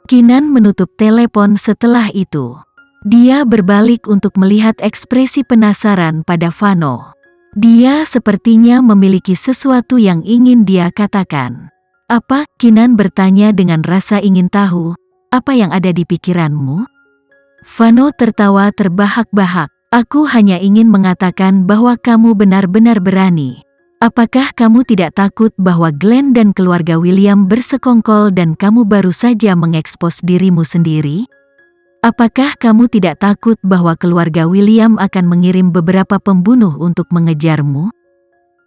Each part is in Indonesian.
Kinan menutup telepon setelah itu. Dia berbalik untuk melihat ekspresi penasaran pada Vano. Dia sepertinya memiliki sesuatu yang ingin dia katakan. Apa? Kinan bertanya dengan rasa ingin tahu. Apa yang ada di pikiranmu? Vano tertawa terbahak-bahak. Aku hanya ingin mengatakan bahwa kamu benar-benar berani. Apakah kamu tidak takut bahwa Glenn dan keluarga William bersekongkol dan kamu baru saja mengekspos dirimu sendiri? Apakah kamu tidak takut bahwa keluarga William akan mengirim beberapa pembunuh untuk mengejarmu?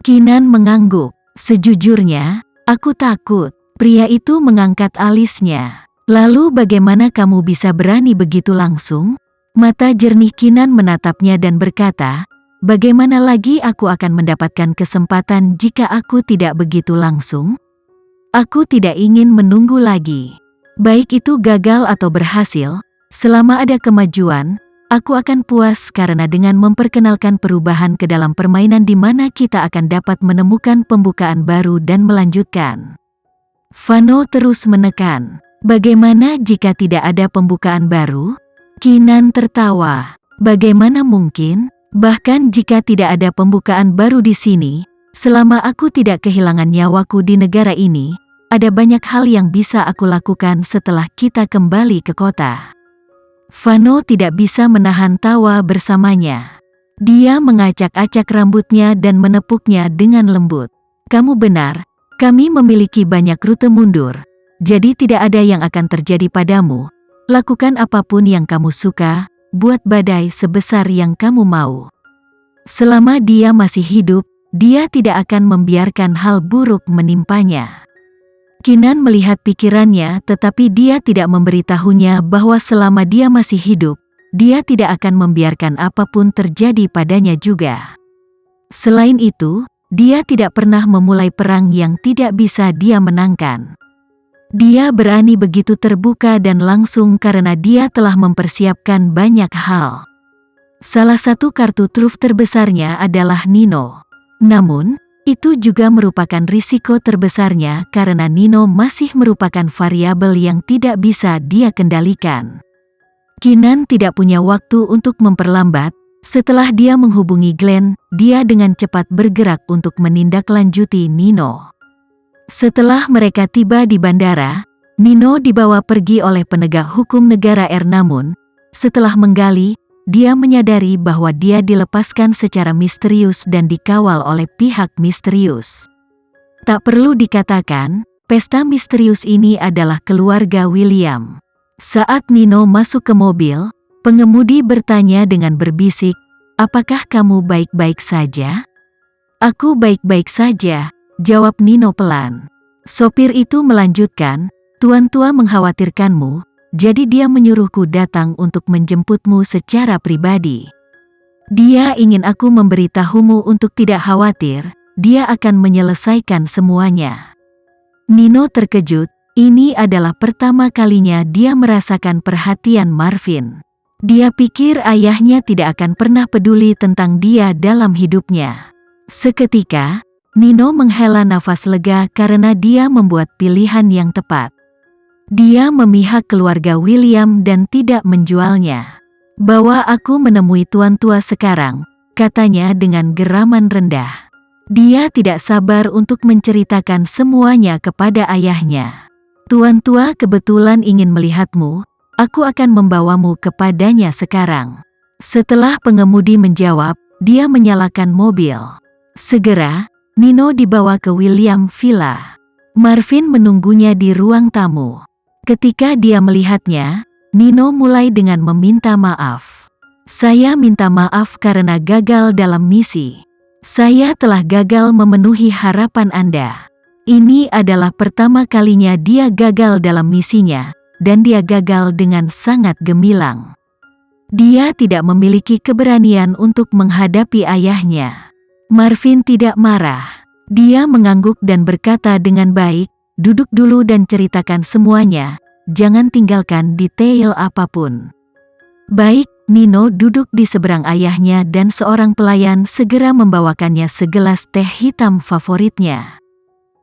Kinan mengangguk. Sejujurnya, aku takut. Pria itu mengangkat alisnya. Lalu bagaimana kamu bisa berani begitu langsung? Mata jernih Kinan menatapnya dan berkata, bagaimana lagi aku akan mendapatkan kesempatan jika aku tidak begitu langsung? Aku tidak ingin menunggu lagi. Baik itu gagal atau berhasil, selama ada kemajuan, aku akan puas karena dengan memperkenalkan perubahan ke dalam permainan di mana kita akan dapat menemukan pembukaan baru dan melanjutkan. Vano terus menekan. Bagaimana jika tidak ada pembukaan baru? Kinan tertawa. Bagaimana mungkin? Bahkan jika tidak ada pembukaan baru di sini, selama aku tidak kehilangan nyawaku di negara ini, ada banyak hal yang bisa aku lakukan setelah kita kembali ke kota. Vano tidak bisa menahan tawa bersamanya. Dia mengacak-acak rambutnya dan menepuknya dengan lembut. Kamu benar, kami memiliki banyak rute mundur, jadi tidak ada yang akan terjadi padamu. Lakukan apapun yang kamu suka, buat badai sebesar yang kamu mau. Selama dia masih hidup, dia tidak akan membiarkan hal buruk menimpanya. Kinan melihat pikirannya tetapi dia tidak memberitahunya bahwa selama dia masih hidup, dia tidak akan membiarkan apapun terjadi padanya juga. Selain itu, dia tidak pernah memulai perang yang tidak bisa dia menangkan. Dia berani begitu terbuka dan langsung karena dia telah mempersiapkan banyak hal. Salah satu kartu truf terbesarnya adalah Nino. Namun, itu juga merupakan risiko terbesarnya karena Nino masih merupakan variabel yang tidak bisa dia kendalikan. Kinan tidak punya waktu untuk memperlambat. Setelah dia menghubungi Glenn, dia dengan cepat bergerak untuk menindaklanjuti Nino. Setelah mereka tiba di bandara, Nino dibawa pergi oleh penegak hukum negara namun, setelah menggali, dia menyadari bahwa dia dilepaskan secara misterius dan dikawal oleh pihak misterius. Tak perlu dikatakan, pesta misterius ini adalah keluarga William. Saat Nino masuk ke mobil, pengemudi bertanya dengan berbisik, "Apakah kamu baik-baik saja?" "Aku baik-baik saja," jawab Nino pelan. Sopir itu melanjutkan, "Tuan tua mengkhawatirkanmu. Jadi dia menyuruhku datang untuk menjemputmu secara pribadi. Dia ingin aku memberitahumu untuk tidak khawatir, dia akan menyelesaikan semuanya." Nino terkejut, ini adalah pertama kalinya dia merasakan perhatian Marvin. Dia pikir ayahnya tidak akan pernah peduli tentang dia dalam hidupnya. Seketika, Nino menghela nafas lega karena dia membuat pilihan yang tepat. Dia memihak keluarga William dan tidak menjualnya. "Bawa aku menemui tuan tua sekarang," katanya dengan geraman rendah. Dia tidak sabar untuk menceritakan semuanya kepada ayahnya. "Tuan tua kebetulan ingin melihatmu, aku akan membawamu kepadanya sekarang." Setelah pengemudi menjawab, dia menyalakan mobil. Segera, Nino dibawa ke William Villa. Marvin menunggunya di ruang tamu. Ketika dia melihatnya, Nino mulai dengan meminta maaf. "Saya minta maaf karena gagal dalam misi. Saya telah gagal memenuhi harapan Anda." Ini adalah pertama kalinya dia gagal dalam misinya, dan dia gagal dengan sangat gemilang. Dia tidak memiliki keberanian untuk menghadapi ayahnya. Marvin tidak marah. Dia mengangguk dan berkata dengan baik, "Duduk dulu dan ceritakan semuanya, jangan tinggalkan detail apapun." "Baik." Nino duduk di seberang ayahnya dan seorang pelayan segera membawakannya segelas teh hitam favoritnya.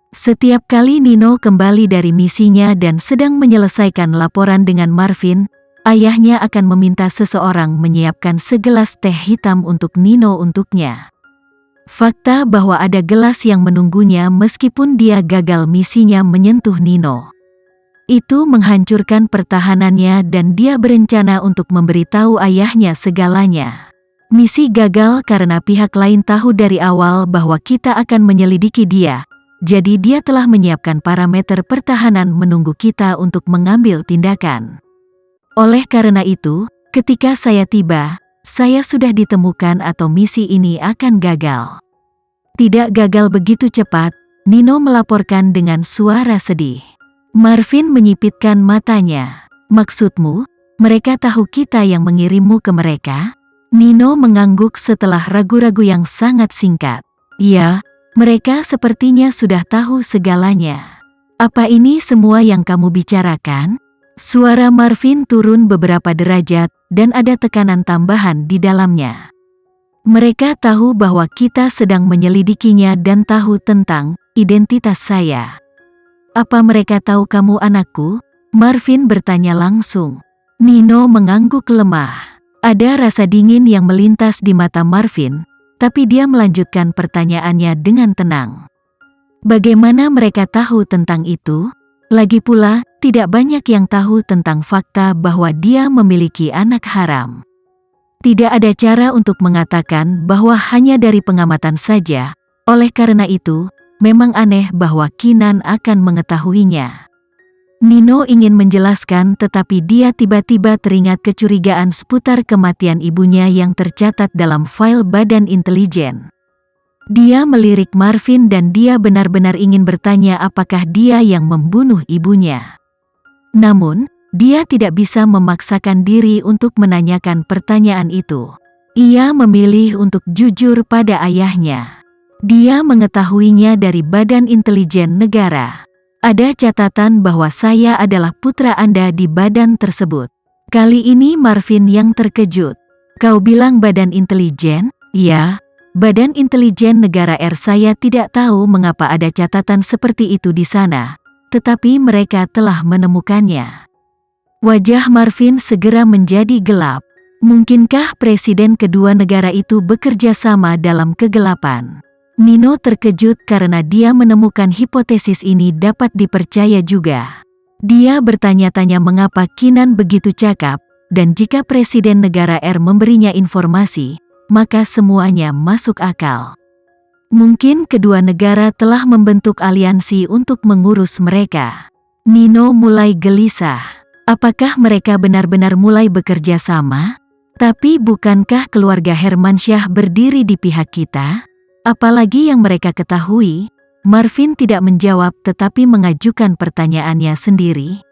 Setiap kali Nino kembali dari misinya dan sedang menyelesaikan laporan dengan Marvin, ayahnya akan meminta seseorang menyiapkan segelas teh hitam untuk Nino untuknya. Fakta bahwa ada gelas yang menunggunya meskipun dia gagal misinya menyentuh Nino. Itu menghancurkan pertahanannya dan dia berencana untuk memberitahu ayahnya segalanya. Misi gagal karena pihak lain tahu dari awal bahwa kita akan menyelidiki dia. Jadi dia telah menyiapkan parameter pertahanan menunggu kita untuk mengambil tindakan. Oleh karena itu, ketika saya tiba, saya sudah ditemukan atau misi ini akan gagal. Tidak gagal begitu cepat, Nino melaporkan dengan suara sedih. Marvin menyipitkan matanya. Maksudmu, mereka tahu kita yang mengirimmu ke mereka? Nino mengangguk setelah ragu-ragu yang sangat singkat. Ya. Mereka sepertinya sudah tahu segalanya. Apa ini semua yang kamu bicarakan? Suara Marvin turun beberapa derajat dan ada tekanan tambahan di dalamnya. Mereka tahu bahwa kita sedang menyelidikinya dan tahu tentang identitas saya. Apa mereka tahu kamu anakku? Marvin bertanya langsung. Nino mengangguk lemah. Ada rasa dingin yang melintas di mata Marvin. Tapi dia melanjutkan pertanyaannya dengan tenang. Bagaimana mereka tahu tentang itu? Lagi pula, tidak banyak yang tahu tentang fakta bahwa dia memiliki anak haram. Tidak ada cara untuk mengatakan bahwa hanya dari pengamatan saja, oleh karena itu, memang aneh bahwa Kinan akan mengetahuinya. Nino ingin menjelaskan tetapi dia tiba-tiba teringat kecurigaan seputar kematian ibunya yang tercatat dalam file Badan Intelijen. Dia melirik Marvin dan dia benar-benar ingin bertanya apakah dia yang membunuh ibunya. Namun, dia tidak bisa memaksakan diri untuk menanyakan pertanyaan itu. Ia memilih untuk jujur pada ayahnya. Dia mengetahuinya dari Badan Intelijen Negara. Ada catatan bahwa saya adalah putra Anda di badan tersebut. Kali ini Marvin yang terkejut. Kau bilang Badan Intelijen? Ya, Badan Intelijen Negara Saya tidak tahu mengapa ada catatan seperti itu di sana, tetapi mereka telah menemukannya. Wajah Marvin segera menjadi gelap. Mungkinkah presiden kedua negara itu bekerja sama dalam kegelapan? Nino terkejut karena dia menemukan hipotesis ini dapat dipercaya juga. Dia bertanya-tanya mengapa Kinan begitu cakap, dan jika Presiden Negara memberinya informasi, maka semuanya masuk akal. Mungkin kedua negara telah membentuk aliansi untuk mengurus mereka. Nino mulai gelisah. Apakah mereka benar-benar mulai bekerja sama? Tapi bukankah keluarga Hermansyah berdiri di pihak kita? Apalagi yang mereka ketahui, Marvin tidak menjawab tetapi mengajukan pertanyaannya sendiri.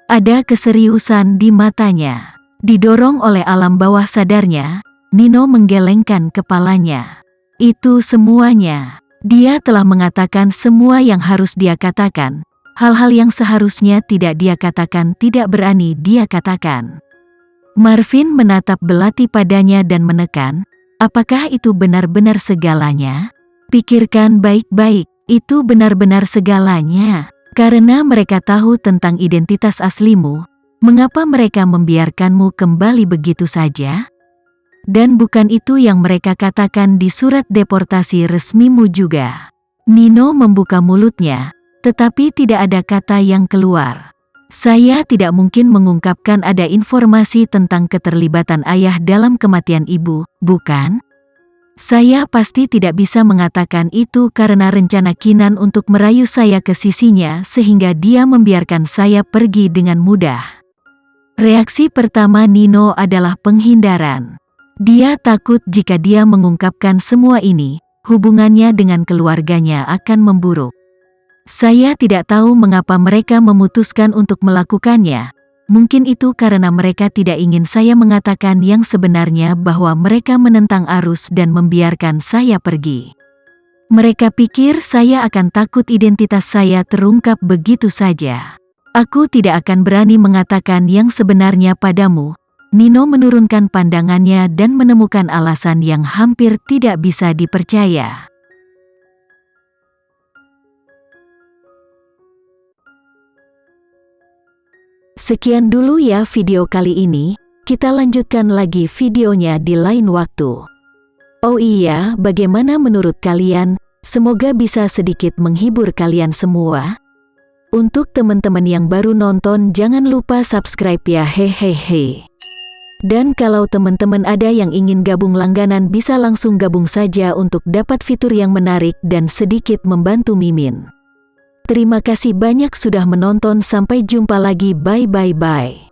Ada keseriusan di matanya. Didorong oleh alam bawah sadarnya, Nino menggelengkan kepalanya. Itu semuanya. Dia telah mengatakan semua yang harus dia katakan. Hal-hal yang seharusnya tidak dia katakan tidak berani dia katakan. Marvin menatap belati padanya dan menekan. Apakah itu benar-benar segalanya? Pikirkan baik-baik, itu benar-benar segalanya. Karena mereka tahu tentang identitas aslimu, mengapa mereka membiarkanmu kembali begitu saja? Dan bukan itu yang mereka katakan di surat deportasi resmimu juga. Nino membuka mulutnya, tetapi tidak ada kata yang keluar. Saya tidak mungkin mengungkapkan ada informasi tentang keterlibatan ayah dalam kematian ibu, bukan? Saya pasti tidak bisa mengatakan itu karena rencana Kinan untuk merayu saya ke sisinya sehingga dia membiarkan saya pergi dengan mudah. Reaksi pertama Nino adalah penghindaran. Dia takut jika dia mengungkapkan semua ini, hubungannya dengan keluarganya akan memburuk. Saya tidak tahu mengapa mereka memutuskan untuk melakukannya. Mungkin itu karena mereka tidak ingin saya mengatakan yang sebenarnya bahwa mereka menentang arus dan membiarkan saya pergi. Mereka pikir saya akan takut identitas saya terungkap begitu saja. Aku tidak akan berani mengatakan yang sebenarnya padamu. Nino menurunkan pandangannya dan menemukan alasan yang hampir tidak bisa dipercaya. Sekian dulu ya video kali ini, kita lanjutkan lagi videonya di lain waktu. Oh iya, bagaimana menurut kalian? Semoga bisa sedikit menghibur kalian semua. Untuk teman-teman yang baru nonton, jangan lupa subscribe ya, hehehe. Dan kalau teman-teman ada yang ingin gabung langganan, bisa langsung gabung saja untuk dapat fitur yang menarik dan sedikit membantu Mimin. Terima kasih banyak sudah menonton, sampai jumpa lagi, bye.